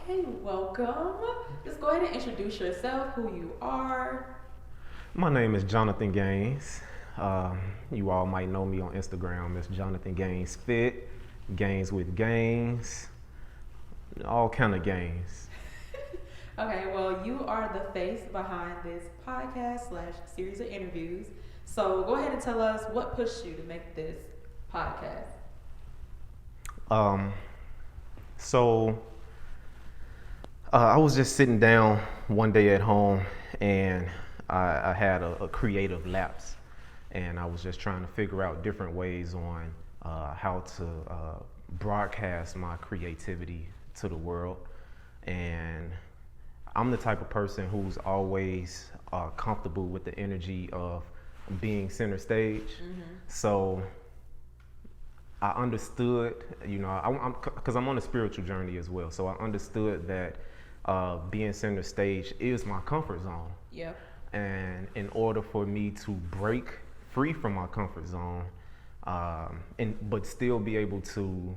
Okay, welcome. Just go ahead and introduce yourself, who you are. My name is Jonathan Gaines. You all might know me on Instagram as Jonathan Gaines Fit, Gains with Gains, all kind of gains. Okay, well, you are the face behind this podcast slash series of interviews. So go ahead and tell us what pushed you to make this podcast. Um, so I was just sitting down one day at home, and I had a creative lapse, and I was just trying to figure out different ways on how to broadcast my creativity to the world. And I'm the type of person who's always comfortable with the energy of being center stage. So I understood, because I'm on a spiritual journey as well. So I understood that being center stage is my comfort zone. Yep. And in order for me to break free from my comfort zone, but still be able to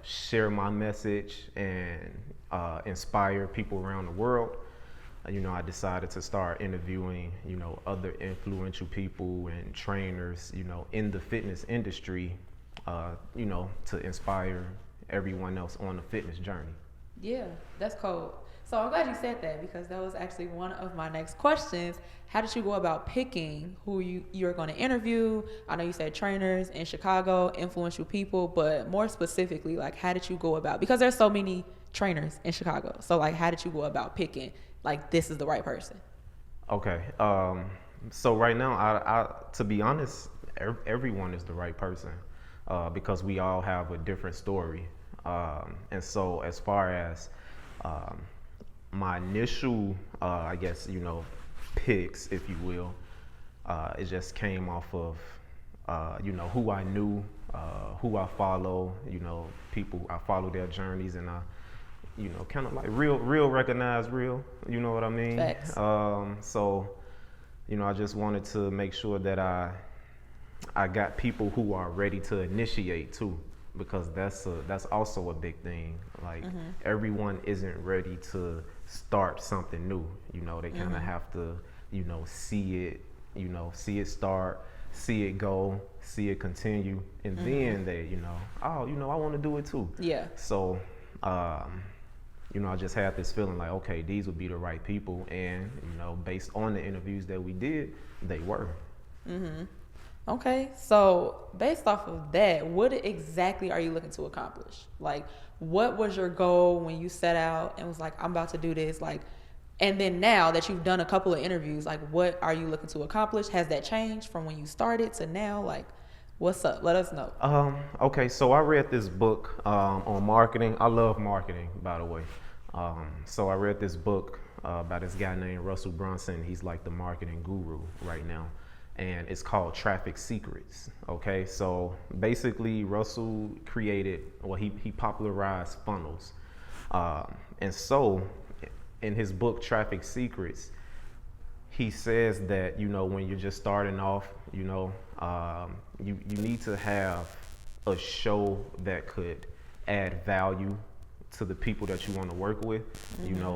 share my message and inspire people around the world, I decided to start interviewing, other influential people and trainers, in the fitness industry, to inspire everyone else on the fitness journey. Yeah, that's cool. So I'm glad you said that because that was actually one of my next questions. How did you go about picking who you're going to interview? I know you said trainers in Chicago, influential people, but more specifically, like how did you go about, because there's so many trainers in Chicago. So like how did you go about picking like this is the right person? Okay. So right now, I to be honest, everyone is the right person because we all have a different story. And so as far as my initial, I guess, picks, if you will, it just came off of, who I knew, who I follow, people, I follow their journeys, and I, kind of like real recognize real, you know what I mean? Facts. So, I just wanted to make sure that I got people who are ready to initiate too, because that's also a big thing. Like everyone isn't ready to start something new. They kind of have to, see it start, see it go, see it continue, and then they, I want to do it too. Yeah. So, I just had this feeling like, okay, these would be the right people, and based on the interviews that we did, they were. Okay, so based off of that, what exactly are you looking to accomplish? Like, what was your goal when you set out and was like, I'm about to do this? Like, and then now that you've done a couple of interviews, like, what are you looking to accomplish? Has that changed from when you started to now? Like, what's up? Let us know. Okay, so I read this book on marketing. I love marketing, by the way. So I read this book by this guy named Russell Brunson. He's like the marketing guru right now. And it's called Traffic Secrets. Okay, so basically Russell created, he popularized funnels. And so in his book, Traffic Secrets, he says that, when you're just starting off, you need to have a show that could add value to the people that you want to work with.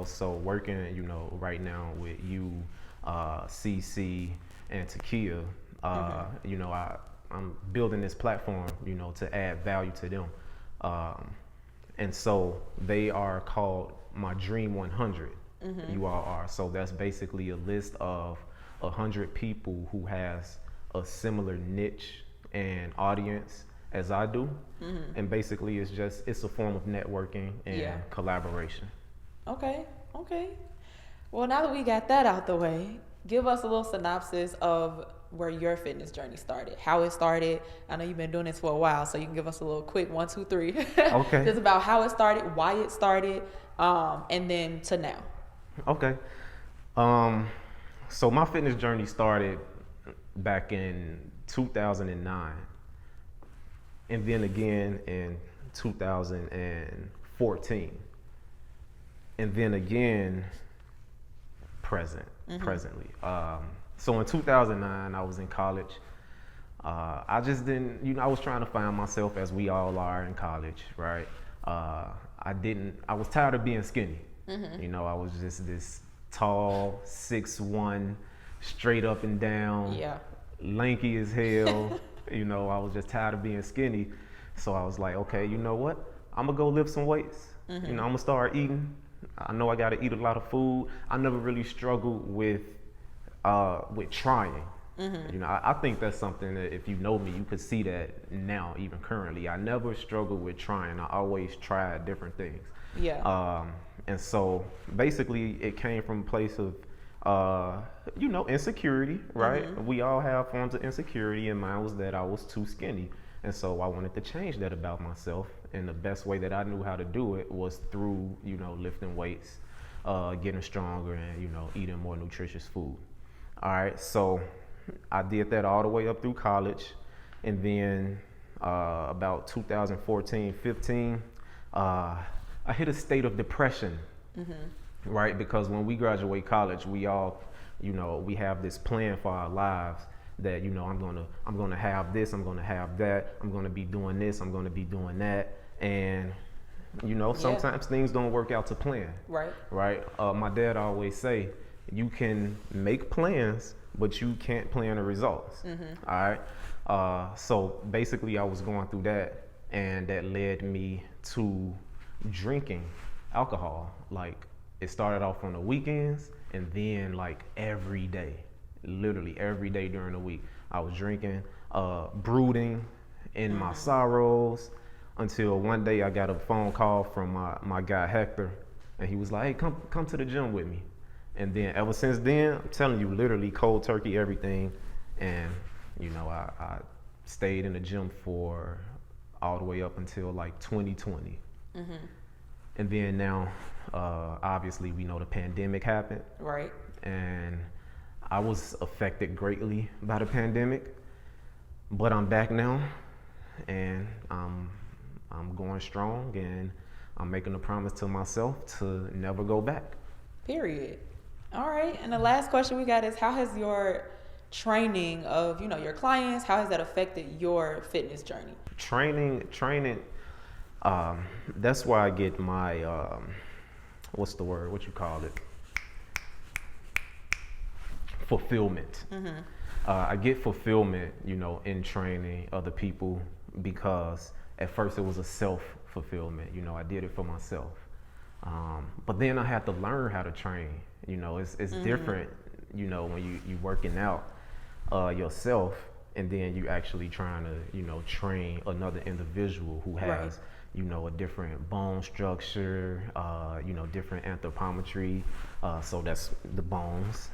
So working, right now with you, CC, and Takia, I'm building this platform, to add value to them. And so they are called my Dream 100. You all are. So that's basically a list of 100 people who has a similar niche and audience as I do. And basically it's a form of networking and collaboration. Okay. Well, now that we got that out the way, give us a little synopsis of where your fitness journey started, how it started. I know you've been doing this for a while, so you can give us a little quick 1, 2, 3. Okay. Just about how it started, why it started, and then to now. Okay. So my fitness journey started back in 2009, and then again in 2014, and then again presently. So in 2009, I was in college. I just didn't, I was trying to find myself as we all are in college, right? I was tired of being skinny. You know, I was just this tall, 6'1", straight up and down, lanky as hell. You know, I was just tired of being skinny. So I was like, okay, you know what? I'm gonna go lift some weights. You know, I'm gonna start eating. I know I gotta eat a lot of food. I never really struggled with trying. You know, I think that's something that if you know me, you could see that now, even currently. I never struggled with trying. I always tried different things. And so basically it came from a place of, you know, insecurity, right? We all have forms of insecurity, and mine was that I was too skinny. And so I wanted to change that about myself. And the best way that I knew how to do it was through, you know, lifting weights, getting stronger, and, you know, eating more nutritious food. All right, so I did that all the way up through college. And then about 2014, 15, I hit a state of depression, right? Because when we graduate college, we all, you know, we have this plan for our lives that, you know, I'm gonna have this, I'm gonna have that, I'm gonna be doing this, I'm gonna be doing that. And, you know, sometimes things don't work out to plan. Right? My dad always say, you can make plans, but you can't plan the results. All right. So basically I was going through that, and that led me to drinking alcohol. Like, it started off on the weekends, and then like every day, literally every day during the week, I was drinking, brooding in my sorrows, until one day I got a phone call from my guy Hector, and he was like, hey, come to the gym with me. And then ever since then, I'm telling you, literally cold turkey everything. And, you know, I stayed in the gym for all the way up until like 2020. And then now, obviously, we know the pandemic happened. And I was affected greatly by the pandemic, but I'm back now, and I'm going strong, and I'm making a promise to myself to never go back. Period. All right. And the last question we got is, how has your training of, you know, your clients, how has that affected your fitness journey? Training, that's where I get my, what's the word? What you call it? Fulfillment. I get fulfillment, you know, in training other people, because at first it was a self-fulfillment. You know, I did it for myself. But then I had to learn how to train. You know, it's different, you know, when you working out yourself, and then you actually trying to, you know, train another individual who has, you know, a different bone structure, you know, different anthropometry. So that's the bones,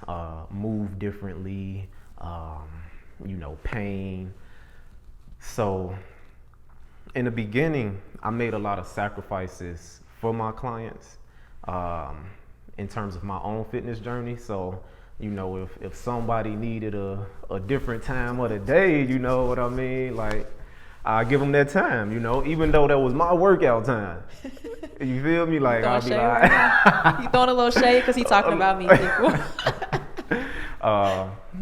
move differently, you know, pain. So in the beginning, I made a lot of sacrifices for my clients, in terms of my own fitness journey. So, you know, if somebody needed a different time of the day, you know what I mean? Like, I give them that time, you know, even though that was my workout time. You feel me? Like, I'll be like, you throwing a little shade because he's talking about me.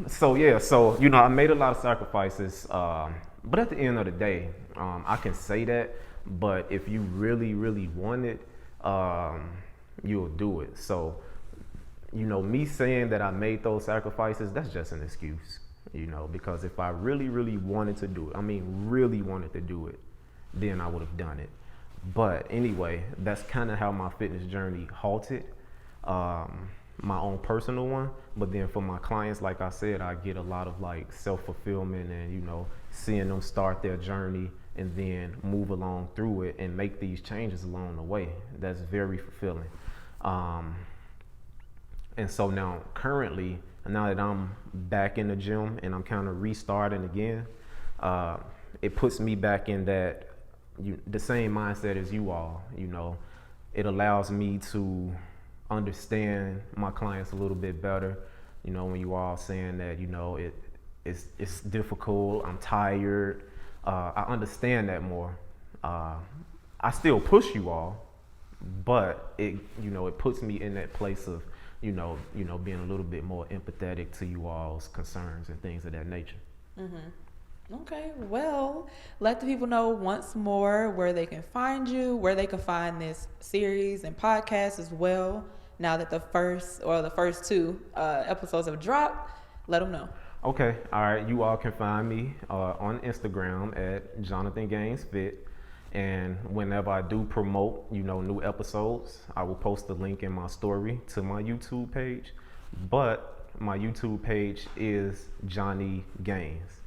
So you know, I made a lot of sacrifices, but at the end of the day, I can say that. But if you really, really want it, you'll do it. So, you know, me saying that I made those sacrifices, that's just an excuse, you know, because if I really, really wanted to do it, I mean, really wanted to do it, then I would have done it. But anyway, that's kind of how my fitness journey halted, my own personal one. But then for my clients, like I said, I get a lot of like self-fulfillment and, you know, seeing them start their journey and then move along through it and make these changes along the way. That's very fulfilling. And so now currently, now that I'm back in the gym and I'm kind of restarting again, it puts me back in that the same mindset as you all. You know, it allows me to understand my clients a little bit better. You know, when you all saying that, you know, it's difficult, I'm tired, I understand that more. I still push you all, but it, you know, it puts me in that place of, you know, being a little bit more empathetic to you all's concerns and things of that nature. Okay, well, let the people know once more where they can find you, where they can find this series and podcast as well. Now that the first two episodes have dropped, let them know. Okay, all right. You all can find me on Instagram at Johnathan Gaines Fit, and whenever I do promote, new episodes, I will post the link in my story to my YouTube page. But my YouTube page is Johnny Gaines.